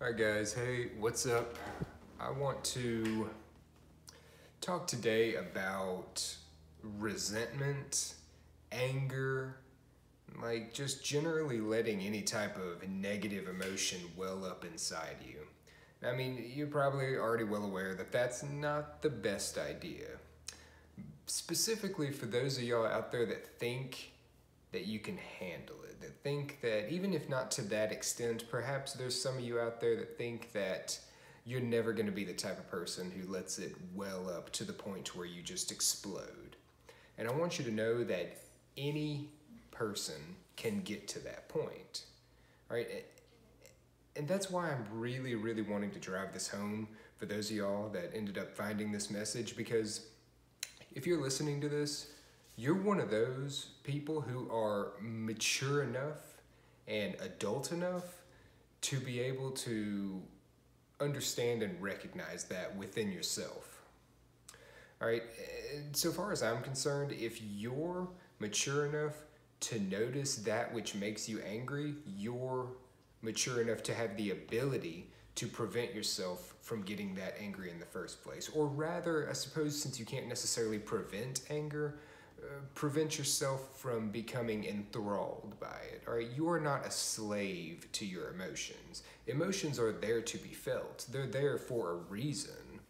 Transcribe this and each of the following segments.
Alright guys, hey, what's up? I want to talk today about resentment, anger, like just generally letting any type of negative emotion well up inside you. I mean, you're probably already well aware that that's not the best idea. Specifically for those of y'all out there that think that you can handle it, that think that even if not to that extent, perhaps there's some of you out there that think that you're never going to be the type of person who lets it well up to the point where you just explode. And I want you to know that any person can get to that point, right? And that's why I'm really wanting to drive this home for those of y'all that ended up finding this message, because if you're listening to this, you're one of those people who are mature enough and adult enough to be able to understand and recognize that within yourself. All right, so far as I'm concerned, if you're mature enough to notice that which makes you angry, you're mature enough to have the ability to prevent yourself from getting that angry in the first place. Or rather, I suppose, since you can't necessarily prevent anger, prevent yourself from becoming enthralled by it. All right, you are not a slave to your emotions. Emotions are there to be felt. They're there for a reason,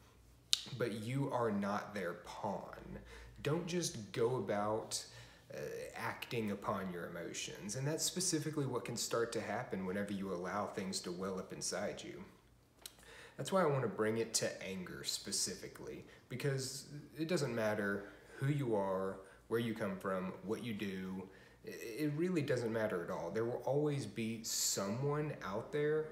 but you are not their pawn. Don't just go about acting upon your emotions, and that's specifically what can start to happen whenever you allow things to well up inside you. That's why I want to bring it to anger specifically, because it doesn't matter who you are, where you come from, what you do. It really doesn't matter at all. There will always be someone out there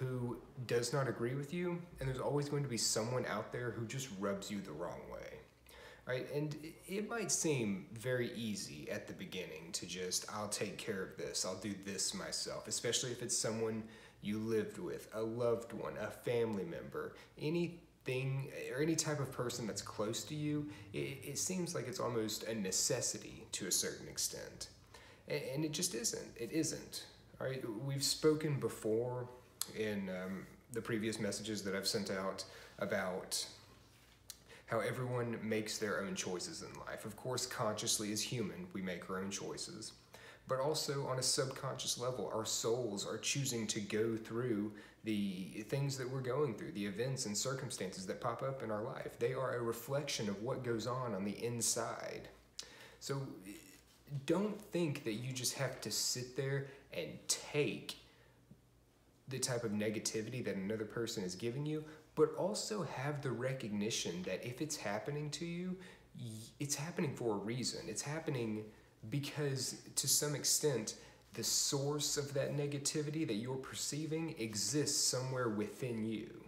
who does not agree with you, and there's always going to be someone out there who just rubs you the wrong way. Right? And it might seem very easy at the beginning to just, I'll take care of this, I'll do this myself, especially if it's someone you lived with, a loved one, a family member, anything or any type of person that's close to you. It seems like it's almost a necessity to a certain extent. And it just isn't. It isn't. All right? We've spoken before in the previous messages that I've sent out about how everyone makes their own choices in life. Of course, consciously as human, we make our own choices. But also on a subconscious level, our souls are choosing to go through the things that we're going through, the events and circumstances that pop up in our life. They are a reflection of what goes on the inside. So don't think that you just have to sit there and take the type of negativity that another person is giving you, but also have the recognition that if it's happening to you, it's happening for a reason. It's happening because, to some extent, the source of that negativity that you're perceiving exists somewhere within you.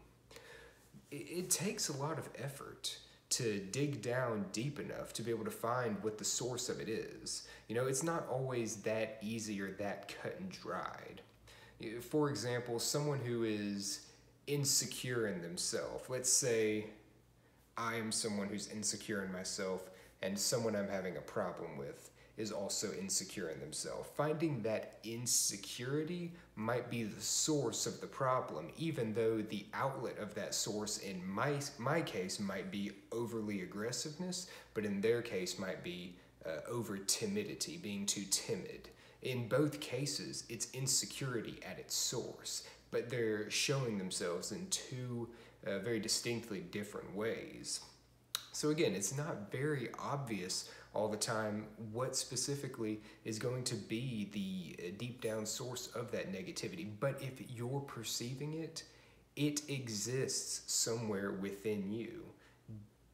It takes a lot of effort to dig down deep enough to be able to find what the source of it is. You know, it's not always that easy or that cut and dried. For example, someone who is insecure in themselves. Let's say I am someone who's insecure in myself, and someone I'm having a problem with is also insecure in themselves. Finding that insecurity might be the source of the problem, even though the outlet of that source in my case might be overly aggressiveness, but in their case might be over timidity, being too timid. In both cases, it's insecurity at its source, but they're showing themselves in two very distinctly different ways. So again, it's not very obvious all the time what specifically is going to be the deep down source of that negativity. But if you're perceiving it, it exists somewhere within you.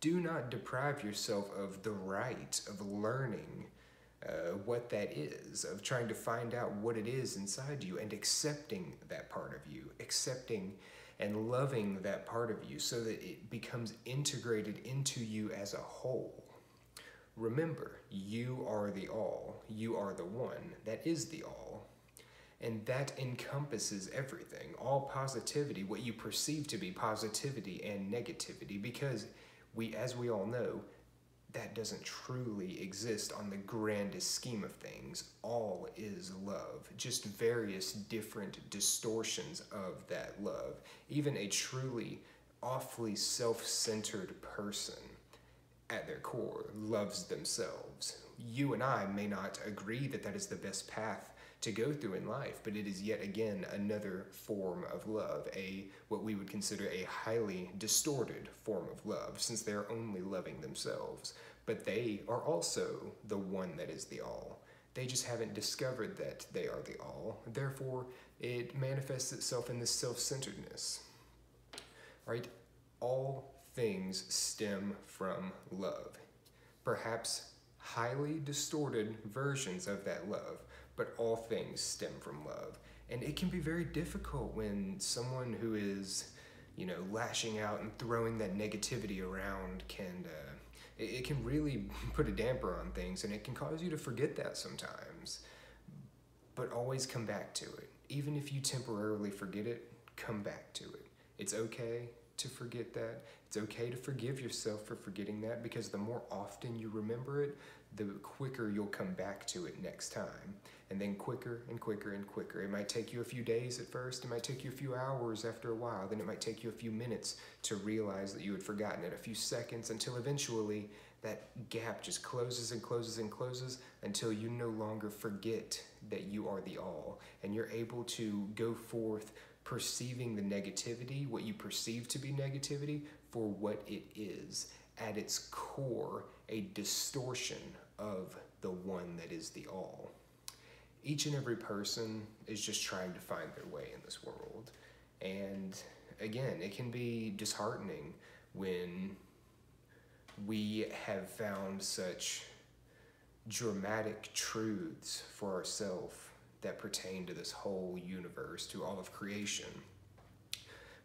Do not deprive yourself of the right of learning what that is, of trying to find out what it is inside you and accepting that part of you, accepting and loving that part of you so that it becomes integrated into you as a whole. Remember, you are the all. You are the one that is the all. And that encompasses everything, all positivity, what you perceive to be positivity and negativity, because as we all know, that doesn't truly exist on the grandest scheme of things. All is love, just various different distortions of that love. Even a truly awfully self-centered person at their core loves themselves. You and I may not agree that that is the best path to go through in life, but it is yet again another form of love, what we would consider a highly distorted form of love, since they're only loving themselves. But they are also the one that is the all. They just haven't discovered that they are the all. Therefore, it manifests itself in this self-centeredness. Right? All things stem from love. Perhaps highly distorted versions of that love, but all things stem from love. And it can be very difficult when someone who is, lashing out and throwing that negativity around it can really put a damper on things, and it can cause you to forget that sometimes. But always come back to it. Even if you temporarily forget it, come back to it. It's okay to forget that. It's okay to forgive yourself for forgetting that, because the more often you remember it, the quicker you'll come back to it next time. And then quicker and quicker and quicker. It might take you a few days at first. It might take you a few hours after a while. Then it might take you a few minutes to realize that you had forgotten it, a few seconds, until eventually that gap just closes and closes and closes until you no longer forget that you are the all. And you're able to go forth perceiving the negativity, what you perceive to be negativity, for what it is. At its core, a distortion of the one that is the all. Each and every person is just trying to find their way in this world. And again, it can be disheartening when we have found such dramatic truths for ourselves that pertain to this whole universe, to all of creation.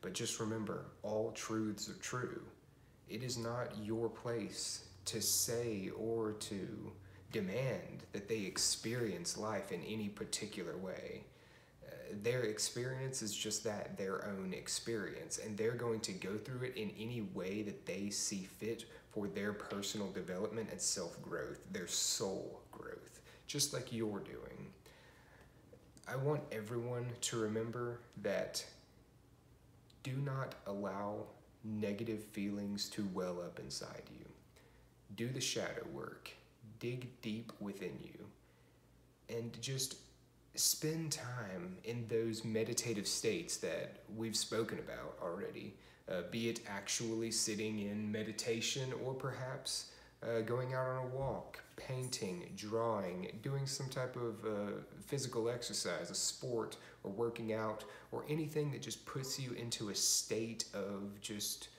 But just remember, all truths are true. It is not your place to say or to demand that they experience life in any particular way. Their experience is just that, their own experience, and they're going to go through it in any way that they see fit for their personal development and self-growth, their soul growth, just like you're doing. I want everyone to remember that do not allow negative feelings to well up inside you. Do the shadow work. Dig deep within you. And just spend time in those meditative states that we've spoken about already. Be it actually sitting in meditation, or perhaps going out on a walk, painting, drawing, doing some type of physical exercise, a sport, or working out, or anything that just puts you into a state of just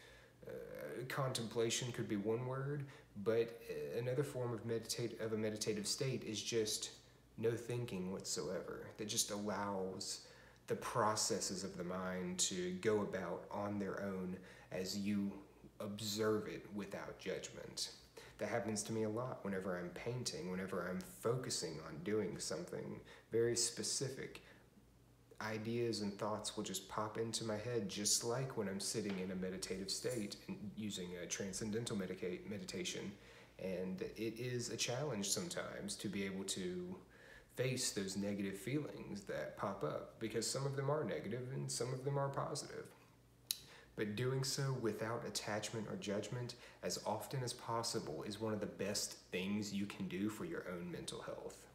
contemplation could be one word, but another form of a meditative state is just no thinking whatsoever, that just allows the processes of the mind to go about on their own as you observe it without judgment. That happens to me a lot whenever I'm painting, whenever I'm focusing on doing something very specific. Ideas and thoughts will just pop into my head, just like when I'm sitting in a meditative state and using a transcendental meditation. And it is a challenge sometimes to be able to face those negative feelings that pop up, because some of them are negative and some of them are positive. But doing so without attachment or judgment as often as possible is one of the best things you can do for your own mental health.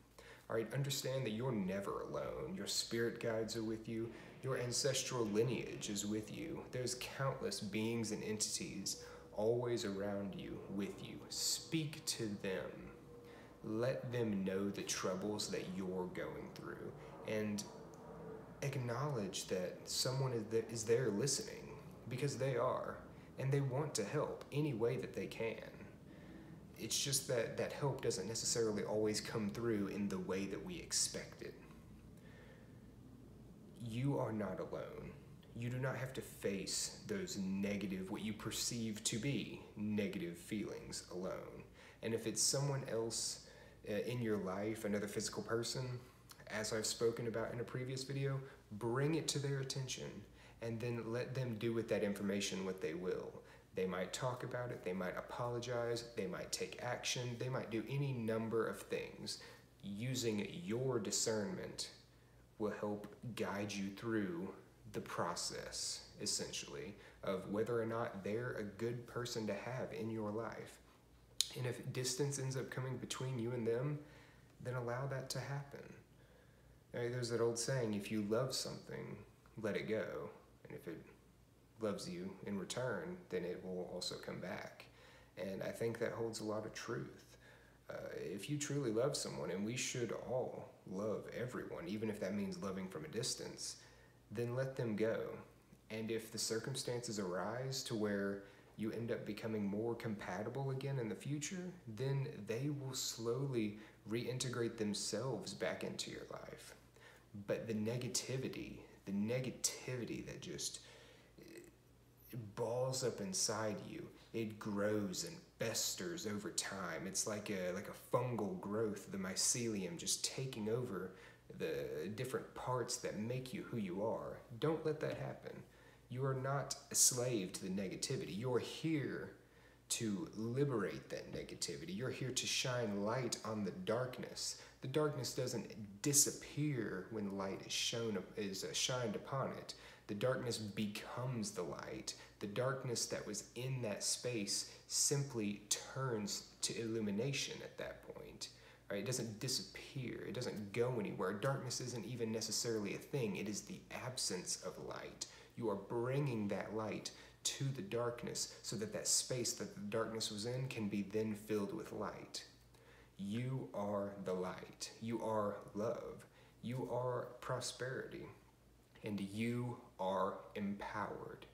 All right, understand that you're never alone. Your spirit guides are with you. Your ancestral lineage is with you. There's countless beings and entities always around you, with you. Speak to them. Let them know the troubles that you're going through, and acknowledge that someone is there listening, because they are, and they want to help any way that they can. It's just that that help doesn't necessarily always come through in the way that we expect it. You are not alone. You do not have to face those negative, what you perceive to be negative feelings alone. And if it's someone else in your life, another physical person, as I've spoken about in a previous video, bring it to their attention, and then let them do with that information what they will. They might talk about it, they might apologize, they might take action, they might do any number of things. Using your discernment will help guide you through the process, essentially, of whether or not they're a good person to have in your life. And if distance ends up coming between you and them, then allow that to happen. There's that old saying, if you love something, let it go. And if it loves you in return, then it will also come back. And I think that holds a lot of truth. If you truly love someone, and we should all love everyone, even if that means loving from a distance, then let them go. And if the circumstances arise to where you end up becoming more compatible again in the future, then they will slowly reintegrate themselves back into your life. But the negativity that just balls up inside you, it grows and festers over time. It's like a fungal growth, the mycelium just taking over the different parts that make you who you are. Don't let that happen. You are not a slave to the negativity. You're here to liberate that negativity. You're here to shine light on the darkness. The darkness doesn't disappear when light is shined upon it. The darkness becomes the light. The darkness that was in that space simply turns to illumination at that point. Right? It doesn't disappear. It doesn't go anywhere. Darkness isn't even necessarily a thing. It is the absence of light. You are bringing that light to the darkness so that that space that the darkness was in can be then filled with light. You are the light. You are love. You are prosperity. And you are empowered.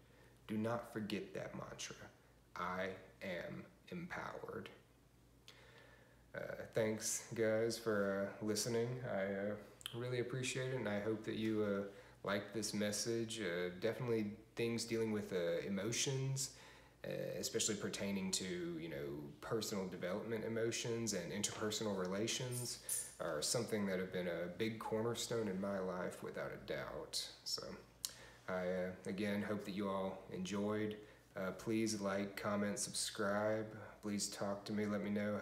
Do not forget that mantra. I am empowered. Thanks, guys, for listening. I really appreciate it, and I hope that you like this message. Definitely things dealing with emotions, especially pertaining to, personal development emotions and interpersonal relations, are something that have been a big cornerstone in my life without a doubt. So I, again, hope that you all enjoyed. Please like, comment, subscribe. Please talk to me. Let me know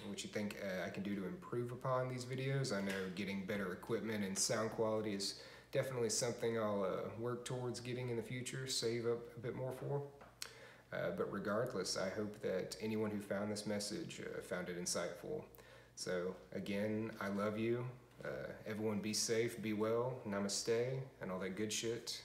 what you think I can do to improve upon these videos. I know getting better equipment and sound quality is definitely something I'll work towards getting in the future, save up a bit more for. But regardless, I hope that anyone who found this message found it insightful. So again, I love you. Everyone be safe, be well, namaste, and all that good shit.